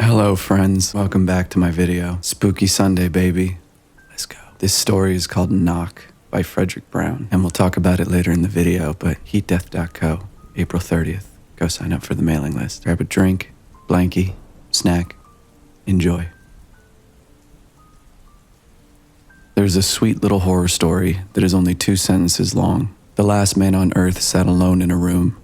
Hello friends, welcome back to my video. Spooky Sunday, baby. Let's go. This story is called Knock by Frederick Brown, and we'll talk about it later in the video, but heatdeath.co, April 30th. Go sign up for the mailing list. Grab a drink, blankie, snack, enjoy. There's a sweet little horror story that is only 2 sentences long. The last man on earth sat alone in a room.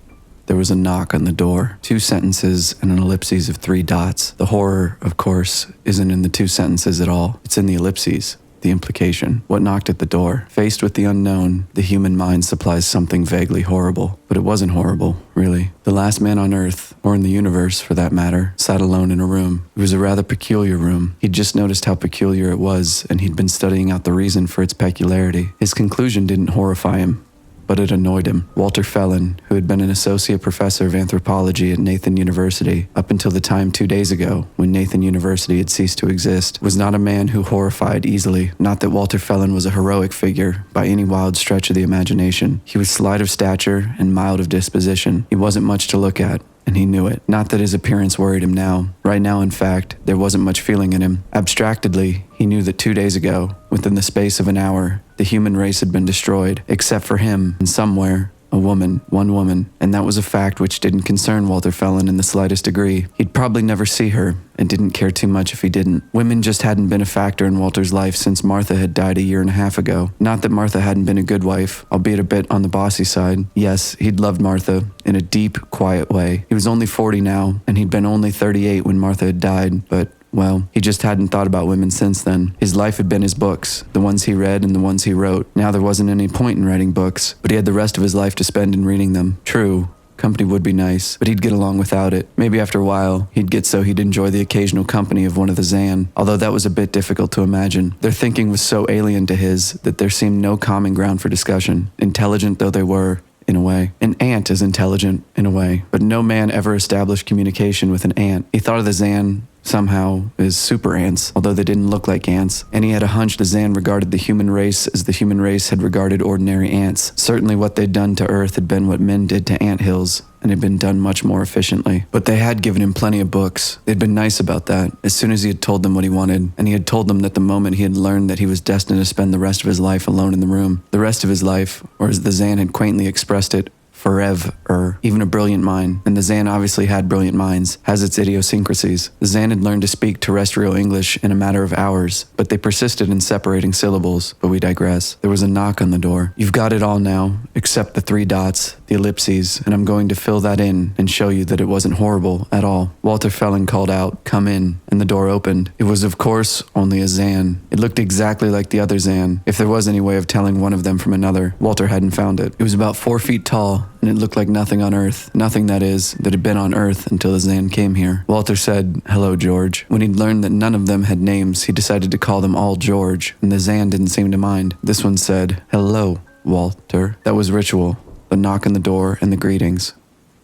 There was a knock on the door, 2 sentences and an ellipses of 3 dots. The horror, of course, isn't in the 2 sentences at all. It's in the ellipses, the implication. What knocked at the door? Faced with the unknown, the human mind supplies something vaguely horrible. But it wasn't horrible, really. The last man on earth, or in the universe for that matter, sat alone in a room. It was a rather peculiar room. He'd just noticed how peculiar it was, and he'd been studying out the reason for its peculiarity. His conclusion didn't horrify him, but it annoyed him. Walter Felon, who had been an associate professor of anthropology at Nathan University up until the time 2 days ago when Nathan University had ceased to exist, was not a man who horrified easily. Not that Walter Felon was a heroic figure by any wild stretch of the imagination. He was slight of stature and mild of disposition. He wasn't much to look at, and he knew it. Not that his appearance worried him now. Right now, in fact, there wasn't much feeling in him. Abstractedly, he knew that 2 days ago, within the space of an hour, the human race had been destroyed, except for him, and somewhere, a woman, one woman, and that was a fact which didn't concern Walter Felon in the slightest degree. He'd probably never see her, and didn't care too much if he didn't. Women just hadn't been a factor in Walter's life since Martha had died a 1.5 years ago. Not that Martha hadn't been a good wife, albeit a bit on the bossy side. Yes, he'd loved Martha, in a deep, quiet way. He was only 40 now, and he'd been only 38 when Martha had died, but well, he just hadn't thought about women since then. His life had been his books, the ones he read and the ones he wrote. Now there wasn't any point in writing books, but he had the rest of his life to spend in reading them. True, company would be nice, but he'd get along without it. Maybe after a while, he'd get so he'd enjoy the occasional company of one of the Zan, although that was a bit difficult to imagine. Their thinking was so alien to his that there seemed no common ground for discussion, intelligent though they were. In a way. An ant is intelligent, in a way, but no man ever established communication with an ant. He thought of the Zan somehow as super ants, although they didn't look like ants, and he had a hunch the Zan regarded the human race as the human race had regarded ordinary ants. Certainly what they'd done to Earth had been what men did to anthills, and had been done much more efficiently. But they had given him plenty of books. They'd been nice about that, as soon as he had told them what he wanted, and he had told them that the moment he had learned that he was destined to spend the rest of his life alone in the room, the rest of his life, or as the Zan had quaintly expressed it, forever. Even a brilliant mind, and the Zan obviously had brilliant minds, has its idiosyncrasies. The Zan had learned to speak terrestrial English in a matter of hours, but they persisted in separating syllables. But we digress. There was a knock on the door. You've got it all now, except the 3 dots, the ellipses, and I'm going to fill that in and show you that it wasn't horrible at all. Walter Felon called out, "Come in," and the door opened. It was, of course, only a Zan. It looked exactly like the other Zan, if there was any way of telling one of them from another. Walter hadn't found it. It was about 4 feet tall, and it looked like nothing on Earth. Nothing, that is, that had been on Earth until the Zan came here. Walter said, "Hello, George." When he'd learned that none of them had names, he decided to call them all George, and the Zan didn't seem to mind. This one said, "Hello, Walter." That was ritual, the knock on the door and the greetings.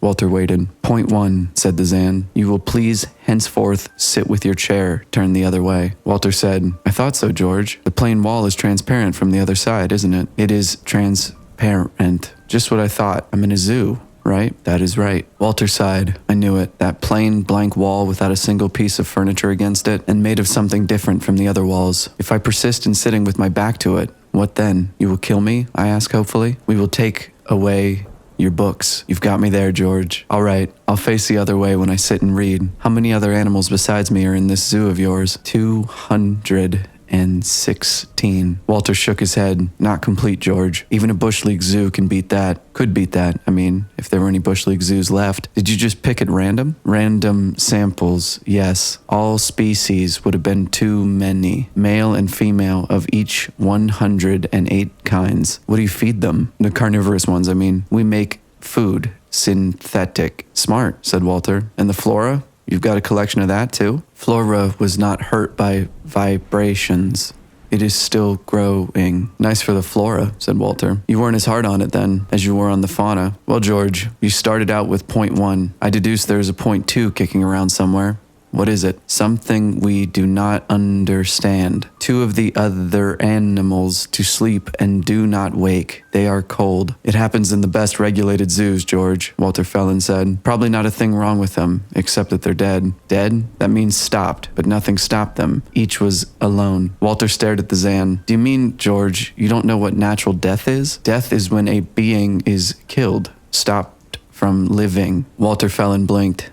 Walter waited. "Point 1, said the Zan. "You will please henceforth sit with your chair turned the other way." Walter said, "I thought so, George. The plain wall is transparent from the other side, isn't it?" "It is transparent. Just what I thought. I'm in a zoo, right?" "That is right." Walter sighed. "I knew it. That plain, blank wall without a single piece of furniture against it, and made of something different from the other walls. If I persist in sitting with my back to it, what then? You will kill me?" I asked hopefully. "We will take away your books." "You've got me there, George." "All right, I'll face the other way when I sit and read. How many other animals besides me are in this zoo of yours?" 216. Walter shook his head. "Not complete, George. Even a Bush League zoo can beat that. Could beat that, I mean, if there were any Bush League zoos left." "Did you just pick at random?" "Random samples, yes. All species would have been too many. Male and female of each 108 kinds." "What do you feed them?" "The carnivorous ones, I mean. We make food. Synthetic." "Smart," said Walter. "And the flora? You've got a collection of that, too?" "Flora was not hurt by vibrations. It is still growing." "Nice for the flora," said Walter. "You weren't as hard on it then, as you were on the fauna." "Well, George, you started out with point 1. I deduce there's a point 2 kicking around somewhere." What is it? Something we do not understand. 2 of the other animals to sleep and do not wake. They are cold. It happens in the best regulated zoos, George, Walter Felon said. Probably not a thing wrong with them, except that they're dead. Dead? That means stopped, but nothing stopped them. Each was alone. Walter stared at the Zan. Do you mean, George, you don't know what natural death is? Death is when a being is killed, stopped from living. Walter Felon blinked.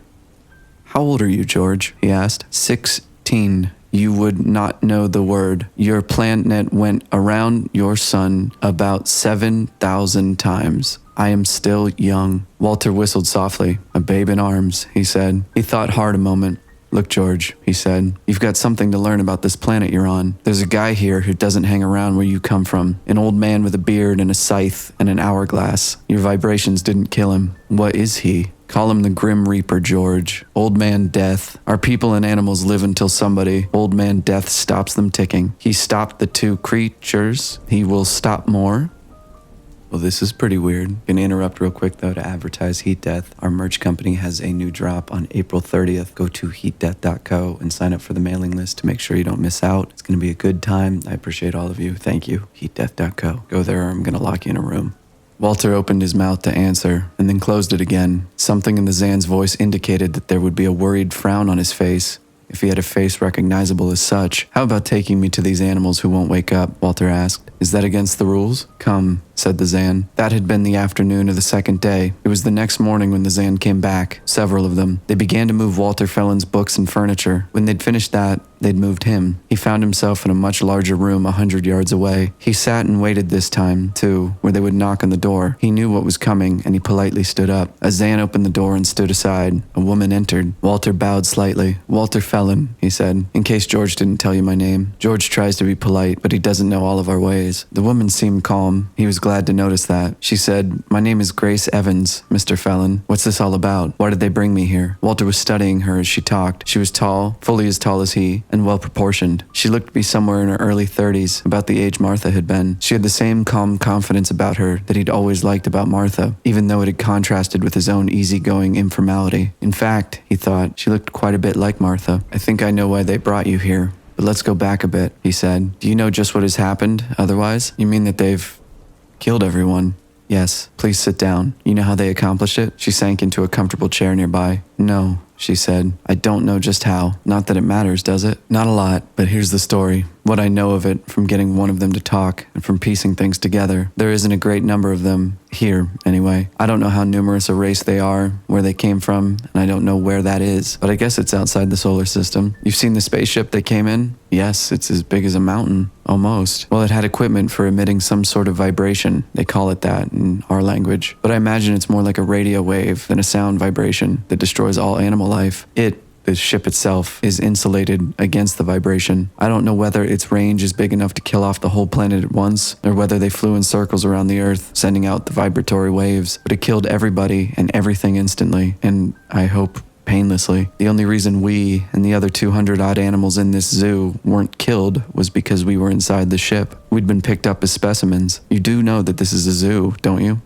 How old are you, George? He asked. 16. You would not know the word. Your planet went around your sun about 7,000 times. I am still young. Walter whistled softly. A babe in arms, he said. He thought hard a moment. Look, George, he said, you've got something to learn about this planet you're on. There's a guy here who doesn't hang around where you come from. An old man with a beard and a scythe and an hourglass. Your vibrations didn't kill him. What is he? Call him the Grim Reaper, George. Old Man Death. Our people and animals live until somebody, Old Man Death, stops them ticking. He stopped the 2 creatures. He will stop more. Well, this is pretty weird. Gonna interrupt real quick, though, to advertise Heat Death. Our merch company has a new drop on April 30th. Go to heatdeath.co and sign up for the mailing list to make sure you don't miss out. It's gonna be a good time. I appreciate all of you. Thank you. Heatdeath.co. Go there or I'm gonna lock you in a room. Walter opened his mouth to answer, and then closed it again. Something in the Zan's voice indicated that there would be a worried frown on his face, if he had a face recognizable as such. How about taking me to these animals who won't wake up? Walter asked. Is that against the rules? Come, said the Zan. That had been the afternoon of the second day. It was the next morning when the Zan came back, several of them. They began to move Walter Felon's books and furniture. When they'd finished that, they'd moved him. He found himself in a much larger room 100 yards away. He sat and waited this time, too, where they would knock on the door. He knew what was coming, and he politely stood up. A Zan opened the door and stood aside. A woman entered. Walter bowed slightly. Walter Felon, he said, in case George didn't tell you my name. George tries to be polite, but he doesn't know all of our ways. The woman seemed calm. He was glad to notice that. She said, my name is Grace Evans, Mr. Felon. What's this all about? Why did they bring me here? Walter was studying her as she talked. She was tall, fully as tall as he, and well-proportioned. She looked to be somewhere in her early 30s, about the age Martha had been. She had the same calm confidence about her that he'd always liked about Martha, even though it had contrasted with his own easygoing informality. In fact, he thought, she looked quite a bit like Martha. I think I know why they brought you here. But let's go back a bit, he said. Do you know just what has happened otherwise? You mean that they've killed everyone? Yes, please sit down. You know how they accomplished it? She sank into a comfortable chair nearby. No, she said. I don't know just how. Not that it matters, does it? Not a lot, but here's the story. What I know of it from getting one of them to talk and from piecing things together. There isn't a great number of them, here anyway. I don't know how numerous a race they are, where they came from, and I don't know where that is, but I guess it's outside the solar system. You've seen the spaceship they came in? Yes, it's as big as a mountain. Almost. Well, it had equipment for emitting some sort of vibration. They call it that in our language. But I imagine it's more like a radio wave than a sound vibration that destroys all animal life. The ship itself is insulated against the vibration. I don't know whether its range is big enough to kill off the whole planet at once, or whether they flew in circles around the Earth, sending out the vibratory waves, but it killed everybody and everything instantly, and I hope painlessly. The only reason we and the other 200-odd animals in this zoo weren't killed was because we were inside the ship. We'd been picked up as specimens. You do know that this is a zoo, don't you?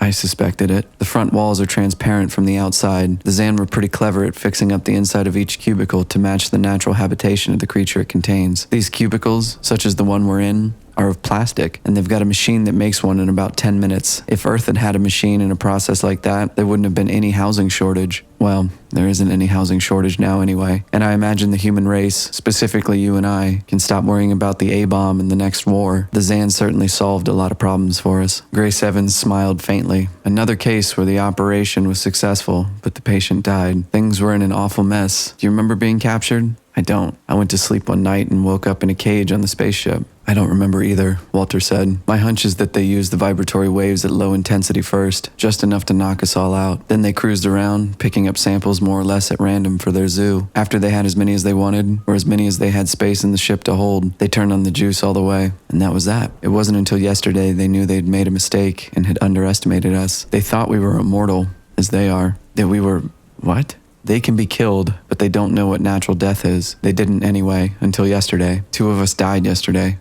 I suspected it. The front walls are transparent from the outside. The Zan were pretty clever at fixing up the inside of each cubicle to match the natural habitation of the creature it contains. These cubicles, such as the one we're in, are of plastic, and they've got a machine that makes one in about 10 minutes. If Earth had had a machine and a process like that, there wouldn't have been any housing shortage. Well, there isn't any housing shortage now anyway. And I imagine the human race, specifically you and I, can stop worrying about the A-bomb and the next war. The Zan certainly solved a lot of problems for us. Grace Evans smiled faintly. Another case where the operation was successful, but the patient died. Things were in an awful mess. Do you remember being captured? I don't. I went to sleep one night and woke up in a cage on the spaceship. I don't remember either, Walter said. My hunch is that they used the vibratory waves at low intensity first, just enough to knock us all out. Then they cruised around, picking up samples more or less at random for their zoo. After they had as many as they wanted, or as many as they had space in the ship to hold, they turned on the juice all the way. And that was that. It wasn't until yesterday they knew they'd made a mistake and had underestimated us. They thought we were immortal, as they are. That we were... what? They can be killed, but they don't know what natural death is. They didn't anyway, until yesterday. 2 of us died yesterday.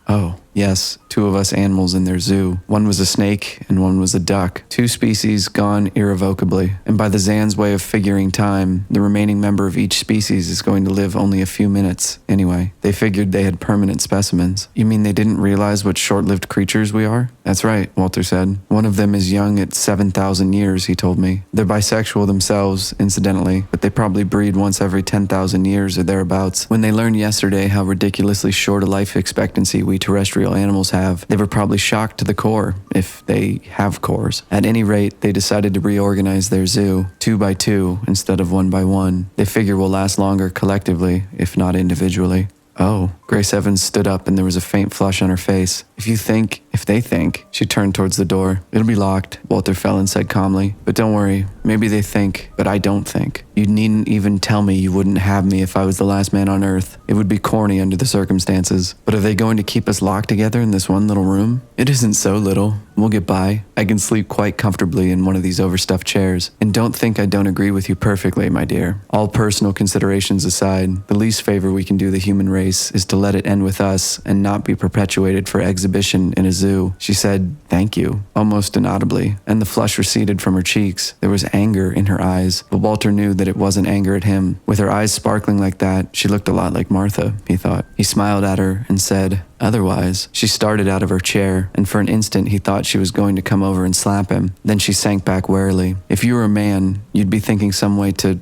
Oh, Yes, 2 of us animals in their zoo. One was a snake and one was a duck. 2 species gone irrevocably. And by the Zan's way of figuring time, the remaining member of each species is going to live only a few minutes. Anyway, they figured they had permanent specimens. You mean they didn't realize what short-lived creatures we are? That's right, Walter said. One of them is young at 7,000 years, he told me. They're bisexual themselves, incidentally, but they probably breed once every 10,000 years or thereabouts. When they learned yesterday how ridiculously short a life expectancy we terrestrial animals have, they were probably shocked to the core, if they have cores. At any rate, they decided to reorganize their zoo, 2 by 2 instead of 1 by 1. They figure we'll last longer collectively, if not individually. Oh, Grace Evans stood up and there was a faint flush on her face. If they think, she turned towards the door. It'll be locked, Walter Fellin said calmly. But don't worry, maybe they think, but I don't think. You needn't even tell me you wouldn't have me if I was the last man on Earth. It would be corny under the circumstances. But are they going to keep us locked together in this one little room? It isn't so little. We'll get by. I can sleep quite comfortably in one of these overstuffed chairs. And don't think I don't agree with you perfectly, my dear. All personal considerations aside, the least favor we can do the human race is to let it end with us and not be perpetuated for exhibition in a zoo. She said, "Thank you," almost inaudibly, and the flush receded from her cheeks. There was anger in her eyes, but Walter knew that it wasn't anger at him. With her eyes sparkling like that, she looked a lot like Martha, he thought. He smiled at her and said, "Otherwise." She started out of her chair, and for an instant he thought she was going to come over and slap him. Then she sank back warily. "If you were a man, you'd be thinking some way to...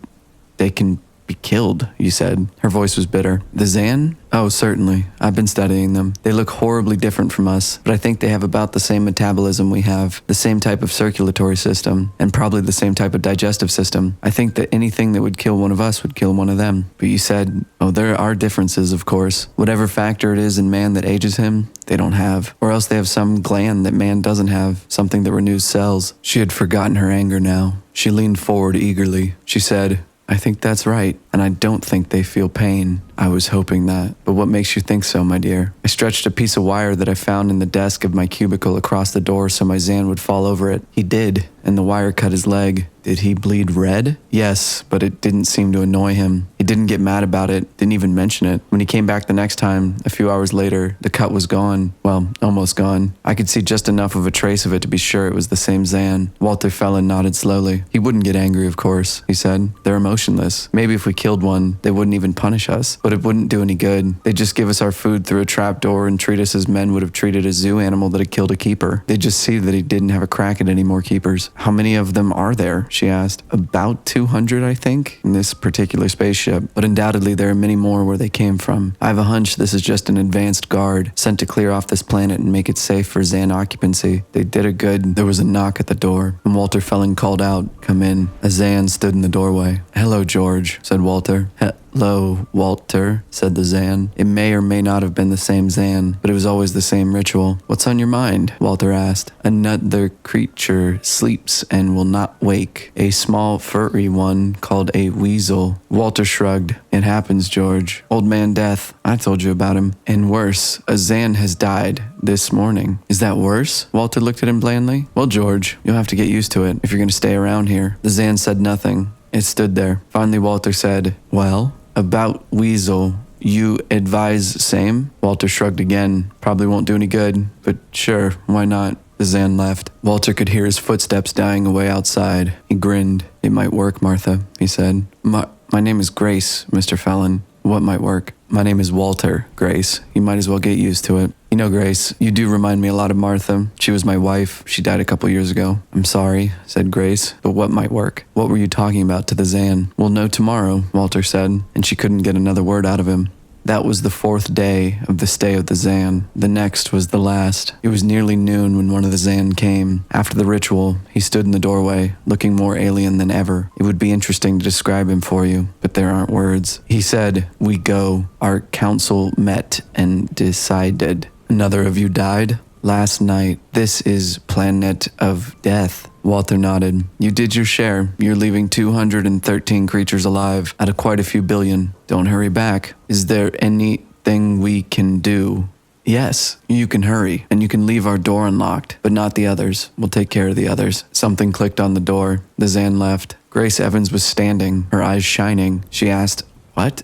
They can be killed," you said. Her voice was bitter. "The Zan? Oh, certainly. I've been studying them. They look horribly different from us, but I think they have about the same metabolism we have, the same type of circulatory system, and probably the same type of digestive system. I think that anything that would kill one of us would kill one of them." But you said, "Oh, there are differences, of course. Whatever factor it is in man that ages him, they don't have. Or else they have some gland that man doesn't have, something that renews cells." She had forgotten her anger now. She leaned forward eagerly. She said, "I think that's right, and I don't think they feel pain." "I was hoping that. But what makes you think so, my dear?" I stretched a piece of wire that I found in the desk of my cubicle across the door so my Zan would fall over it. He did, and the wire cut his leg. Did he bleed red? Yes, but it didn't seem to annoy him. He didn't get mad about it, didn't even mention it. When he came back the next time, a few hours later, the cut was gone. Well, almost gone. I could see just enough of a trace of it to be sure it was the same Zan. Walter Fellin nodded slowly. "He wouldn't get angry, of course," he said. "They're emotionless. Maybe if we killed one, they wouldn't even punish us. But it wouldn't do any good. They'd just give us our food through a trapdoor and treat us as men would have treated a zoo animal that had killed a keeper. They'd just see that he didn't have a crack at any more keepers." "How many of them are there?" she asked. "About 200, I think, in this particular spaceship. But undoubtedly there are many more where they came from. I have a hunch this is just an advanced guard sent to clear off this planet and make it safe for Zan occupancy. They did a good..." There was a knock at the door, and Walter Fellin called out, "Come in." A Zan stood in the doorway. "Hello, George," said Walter. "Hello, Walter," said the Zan. It may or may not have been the same Zan, but it was always the same ritual. "What's on your mind?" Walter asked. "Another creature sleeps and will not wake. A small furry one called a weasel." Walter shrugged. "It happens, George. Old man Death. I told you about him. And worse, a Zan has died this morning." "Is that worse?" Walter looked at him blandly. "Well, George, you'll have to get used to it if you're going to stay around here." The Zan said nothing. It stood there. Finally, Walter said, "Well, about weasel, you advise same?" Walter shrugged again. "Probably won't do any good, but sure, why not?" The Zan left. Walter could hear his footsteps dying away outside. He grinned. "It might work, Martha," he said. My name is Grace, Mr. Fellin." "What might work?" "My name is Walter, Grace. You might as well get used to it." "You know, Grace, you do remind me a lot of Martha. She was my wife. She died a couple years ago." "I'm sorry," said Grace, "but what might work?" "What were you talking about to the Zan?" "We'll know tomorrow," Walter said, and she couldn't get another word out of him. That was the 4th day of the stay of the Zan. The next was the last. It was nearly noon when one of the Zan came. After the ritual, he stood in the doorway, looking more alien than ever. It would be interesting to describe him for you, but there aren't words. He said, "We go. Our council met and decided." "Another of you died?" "Last night. This is Planet of Death." Walter nodded. "You did your share. You're leaving 213 creatures alive out of quite a few billion. Don't hurry back. Is there anything we can do?" "Yes, you can hurry, and you can leave our door unlocked, but not the others. We'll take care of the others." Something clicked on the door. The Zan left. Grace Evans was standing, her eyes shining. She asked, "What?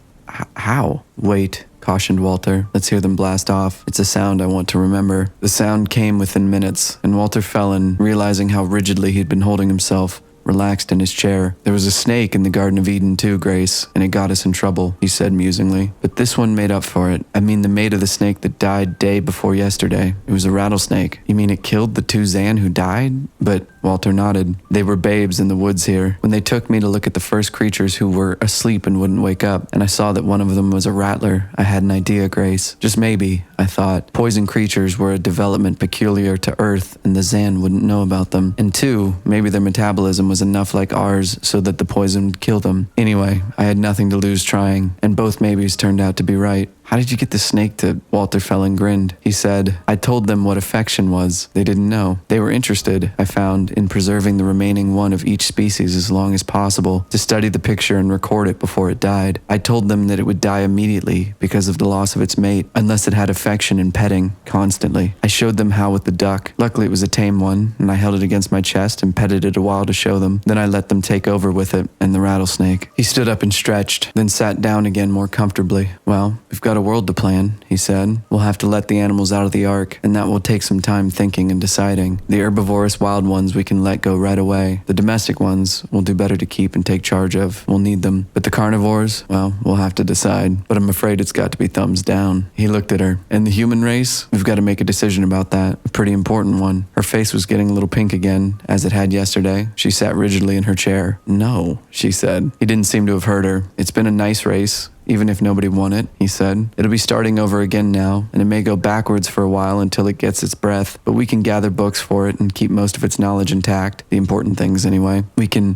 How?" "Wait," cautioned Walter. Let's hear them blast off. It's a sound I want to remember. The sound came within minutes, and Walter Fellon, realizing how rigidly he'd been holding himself, relaxed in his chair. There was a snake in the Garden of Eden too, Grace, and it got us in trouble, he said musingly. But this one made up for it. I mean the mate of the snake that died day before yesterday. It was a rattlesnake. You mean it killed the two Zan who died? But Walter nodded. They were babes in the woods here. When they took me to look at the first creatures who were asleep and wouldn't wake up, and I saw that one of them was a rattler, I had an idea, Grace. Just maybe, I thought. Poison creatures were a development peculiar to Earth, and the Zan wouldn't know about them. And two, maybe their metabolism was enough like ours so that the poison would kill them. Anyway, I had nothing to lose trying, and both maybes turned out to be right. How did you get the snake to? Walter Fellon grinned. He said, I told them what affection was. They didn't know. They were interested, I found, in preserving the remaining one of each species as long as possible, to study the picture and record it before it died. I told them that it would die immediately because of the loss of its mate, unless it had affection and petting, constantly. I showed them how with the duck. Luckily it was a tame one, and I held it against my chest and petted it a while to show them. Then I let them take over with it and the rattlesnake. He stood up and stretched, then sat down again more comfortably. Well, we've got a world to plan, he said. We'll have to let the animals out of the ark, and that will take some time thinking and deciding. The herbivorous wild ones we can let go right away. The domestic ones we'll do better to keep and take charge of. We'll need them. But the carnivores, well, we'll have to decide. But I'm afraid it's got to be thumbs down. He looked at her. And the human race? We've got to make a decision about that. A pretty important one. Her face was getting a little pink again, as it had yesterday. She sat rigidly in her chair. No, she said. He didn't seem to have heard her. It's been a nice race. Even if nobody won it, he said. It'll be starting over again now, and it may go backwards for a while until it gets its breath, but we can gather books for it and keep most of its knowledge intact. The important things, anyway.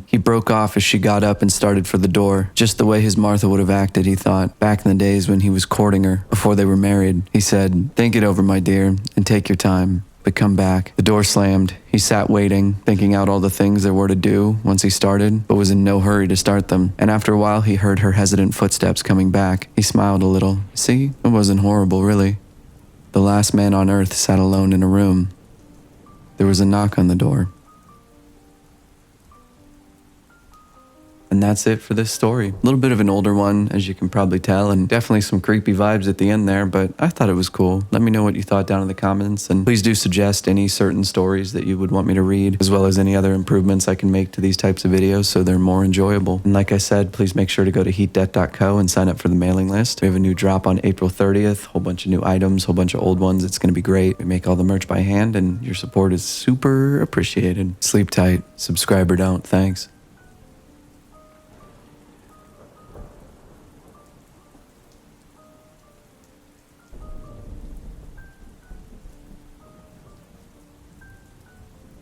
He broke off as she got up and started for the door, just the way his Martha would have acted, he thought, back in the days when he was courting her, before they were married. He said, think it over, my dear, and take your time. But come back. The door slammed. He sat waiting, thinking out all the things there were to do once he started, but was in no hurry to start them. And after a while, he heard her hesitant footsteps coming back. He smiled a little. See, it wasn't horrible, really. The last man on earth sat alone in a room. There was a knock on the door. And that's it for this story. A little bit of an older one, as you can probably tell, and definitely some creepy vibes at the end there, but I thought it was cool. Let me know what you thought down in the comments, and please do suggest any certain stories that you would want me to read, as well as any other improvements I can make to these types of videos so they're more enjoyable. And like I said, please make sure to go to heatdeath.co and sign up for the mailing list. We have a new drop on April 30th, whole bunch of new items, whole bunch of old ones. It's gonna be great. We make all the merch by hand, and your support is super appreciated. Sleep tight, subscribe or don't. Thanks.